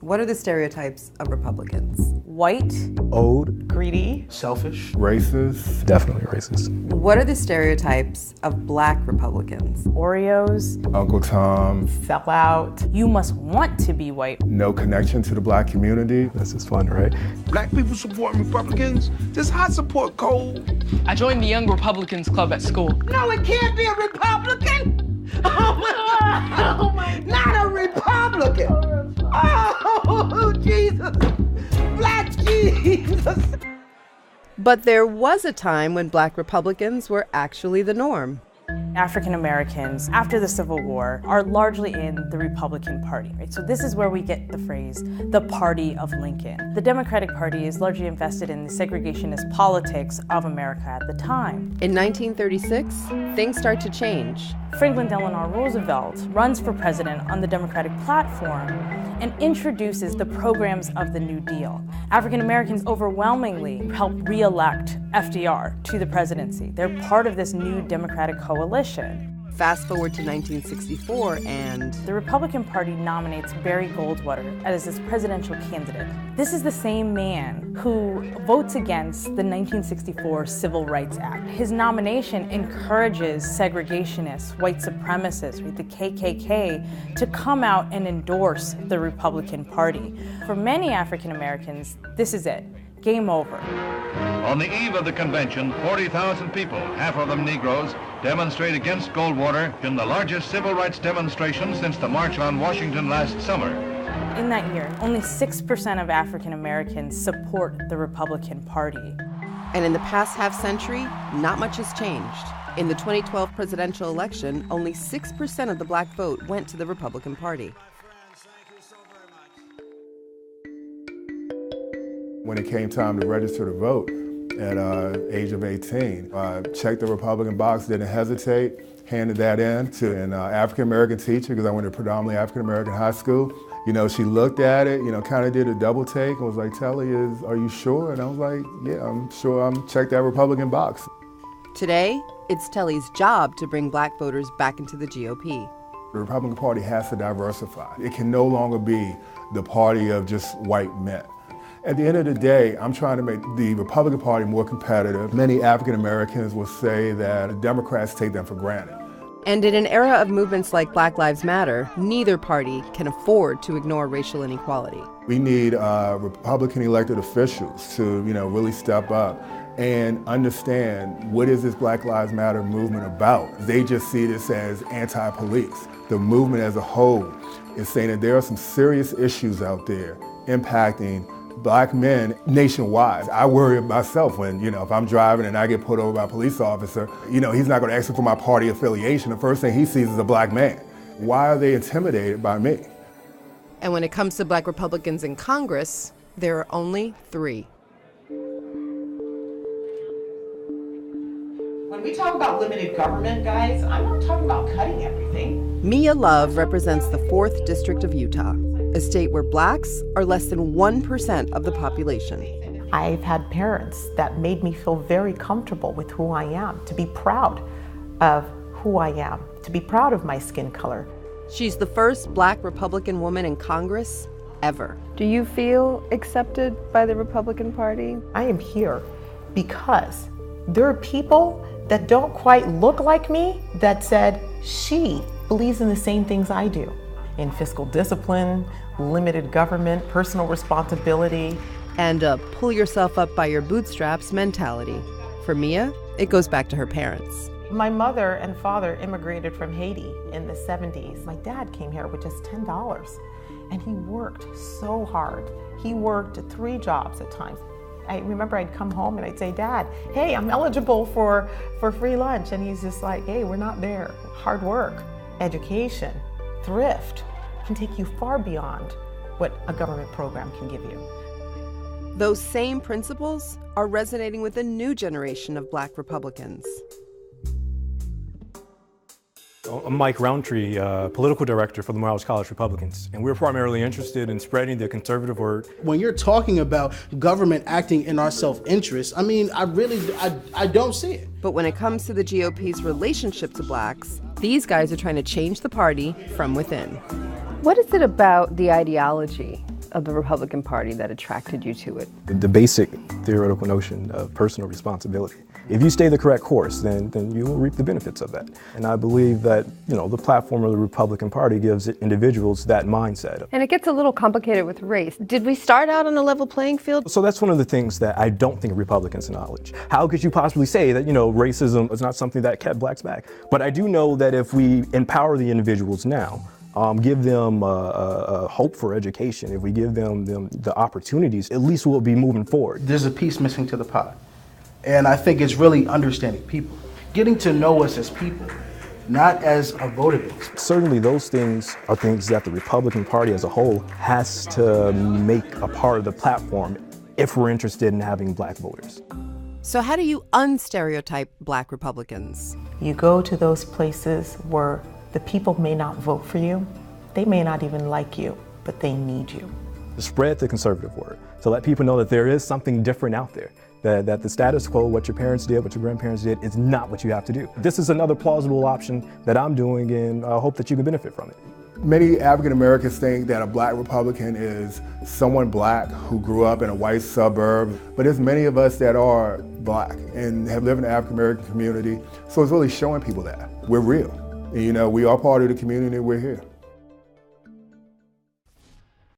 What are the stereotypes of Republicans? White, old, greedy, selfish, racist, definitely racist. What are the stereotypes of Black Republicans? Oreos, Uncle Tom, sell out. You must want to be white. no connection to the Black community. This is fun, right? Black people supporting Republicans. This hot support cold. I joined the Young Republicans Club at school. No, it can't be a Republican. Oh my, not a Republican. Oh, Jesus. Black Jesus. But there was a time when Black Republicans were actually the norm. African Americans, after the Civil War, are largely in the Republican Party, right? So this is where we get the phrase, the party of Lincoln. The Democratic Party is largely invested in the segregationist politics of America at the time. In 1936, things start to change. Franklin Delano Roosevelt runs for president on the Democratic platform and introduces the programs of the New Deal. African Americans overwhelmingly helped re-elect FDR to the presidency. They're part of this new Democratic coalition. Fast forward to 1964 and The Republican Party nominates Barry Goldwater as its presidential candidate. This is the same man who votes against the 1964 Civil Rights Act. His nomination encourages segregationists, white supremacists, the KKK, to come out and endorse the Republican Party. For many African Americans, this is it. Game over. On the eve of the convention, 40,000 people, half of them Negroes, demonstrate against Goldwater in the largest civil rights demonstration since the March on Washington last summer. In that year, only 6% of African Americans support the Republican Party. And in the past half century, not much has changed. In the 2012 presidential election, only 6% of the Black vote went to the Republican Party. When it came time to register to vote at age of 18, I checked the Republican box, didn't hesitate, handed that in to an African-American teacher because I went to predominantly African-American high school. You know, she looked at it, kind of did a double take and was like, Telly, are you sure? And I was like, yeah, I'm sure. I'm checked that Republican box. Today, it's Telly's job to bring Black voters back into the GOP. The Republican Party has to diversify. It can no longer be the party of just white men. At the end of the day, I'm trying to make the Republican Party more competitive. Many African Americans will say that Democrats take them for granted. And in an era of movements like Black Lives Matter, neither party can afford to ignore racial inequality. We need Republican elected officials to, really step up and understand what is this Black Lives Matter movement about. They just see this as anti-police. The movement as a whole is saying that there are some serious issues out there impacting Black men nationwide. I worry myself when, if I'm driving and I get pulled over by a police officer, he's not going to ask me for my party affiliation. The first thing he sees is a Black man. Why are they intimidated by me? And when it comes to Black Republicans in Congress, there are only 3. When we talk about limited government, guys, I'm not talking about cutting everything. Mia Love represents the 4th District of Utah, a state where Blacks are less than 1% of the population. I've had parents that made me feel very comfortable with who I am, to be proud of who I am, to be proud of my skin color. She's the first Black Republican woman in Congress ever. Do you feel accepted by the Republican Party? I am here because there are people that don't quite look like me that said, she believes in the same things I do. In fiscal discipline, limited government, personal responsibility. And a pull yourself up by your bootstraps mentality. For Mia, it goes back to her parents. My mother and father immigrated from Haiti in the 70s. My dad came here with just $10, and he worked so hard. He worked 3 jobs at times. I remember I'd come home and I'd say, Dad, hey, I'm eligible for free lunch. And he's just like, hey, we're not there. Hard work, education, thrift can take you far beyond what a government program can give you. Those same principles are resonating with a new generation of Black Republicans. I'm Mike Roundtree, political director for the Morehouse College Republicans, and we're primarily interested in spreading the conservative word. When you're talking about government acting in our self-interest, I don't see it. But when it comes to the GOP's relationship to Blacks, these guys are trying to change the party from within. What is it about the ideology of the Republican Party that attracted you to it? The basic theoretical notion of personal responsibility. If you stay the correct course, then you will reap the benefits of that. And I believe that, the platform of the Republican Party gives individuals that mindset. And it gets a little complicated with race. Did we start out on a level playing field? So that's one of the things that I don't think Republicans acknowledge. How could you possibly say that, racism is not something that kept blacks back? But I do know that if we empower the individuals now, give them hope for education, if we give them the opportunities, at least we'll be moving forward. There's a piece missing to the pie. And I think it's really understanding people, getting to know us as people, not as a voter base. Certainly those things are things that the Republican Party as a whole has to make a part of the platform if we're interested in having black voters. So how do you unstereotype black Republicans? You go to those places where the people may not vote for you, they may not even like you, but they need you. To spread the conservative word, to let people know that there is something different out there. That the status quo, what your parents did, what your grandparents did, is not what you have to do. This is another plausible option that I'm doing, and I hope that you can benefit from it. Many African Americans think that a black Republican is someone black who grew up in a white suburb, but there's many of us that are black and have lived in the African American community, so it's really showing people that we're real. We are part of the community, we're here.